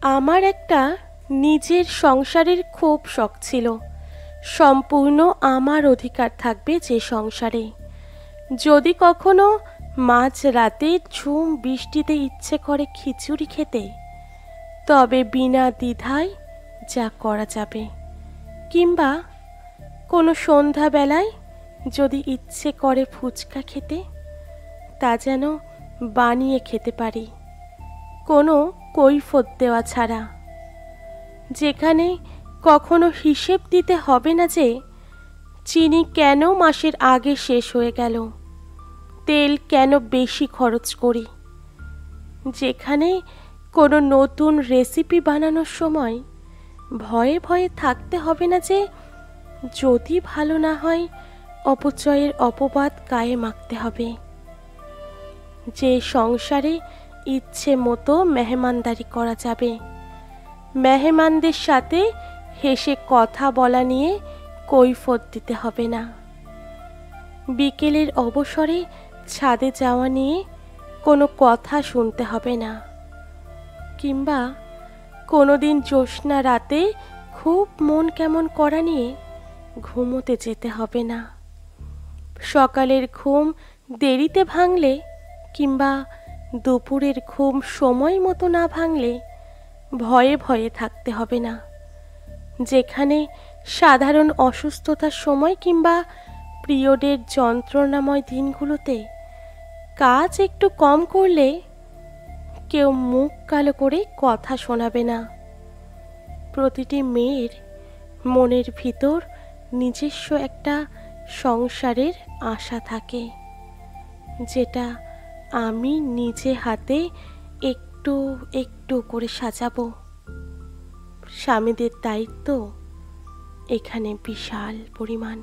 আমার একটা নিজের সংসারের খুব শখ ছিল। সম্পূর্ণ আমার অধিকার থাকবে যে সংসারে। যদি কখনো মাঝ রাতে ঝুম বৃষ্টিতে ইচ্ছে করে খিচুড়ি খেতে, তবে বিনা দ্বিধায় যা করা যাবে। কিংবা কোনো সন্ধ্যাবেলায় যদি ইচ্ছে করে ফুচকা খেতে, তা যেন বানিয়ে খেতে পারি, কোনো কৈফিয়ত দেওয়া ছাড়া। যেখানে কখনো হিসেব দিতে হবে না যে চিনি কেন মাসের আগে শেষ হয়ে গেল, তেল কেন বেশি খরচ করি। যেখানে কোনো নতুন রেসিপি বানানোর সময় ভয়ে ভয়ে থাকতে হবে না যে যদি ভালো না হয় অপচয়ের অপবাদ গায়ে মাখতে হবে। যে সংসারে ইচ্ছে মতো মেহমানদারি করা যাবে, মেহমানদের সাথে হেসে কথা বলা নিয়ে কৈফিয়ত দিতে হবে না। বিকেলের অবসরে ছাদে যাওয়া নিয়ে কোনো কথা শুনতে হবে না। কিংবা কোনোদিন জ্যোৎস্না রাতে খুব মন কেমন করা নিয়ে ঘুমোতে যেতে হবে না। সকালের ঘুম দেরিতে ভাঙলে কিংবা দুপুরের ঘুম সময় মতো না ভাঙলে ভয়ে ভয়ে থাকতে হবে না। যেখানে সাধারণ অসুস্থতার সময় কিংবা পিরিয়ডের যন্ত্রণাময় দিনগুলোতে কাজ একটু কম করলে কেউ মুখ কালো করে কথা শোনাবে না। প্রতিটি মেয়ের মনের ভিতর নিজস্ব একটা সংসারের আশা থাকে, যেটা আমি নিজে হাতে একটু একটু করে সাজাবো। স্বামীদের দায়িত্ব এখানে বিশাল পরিমাণ।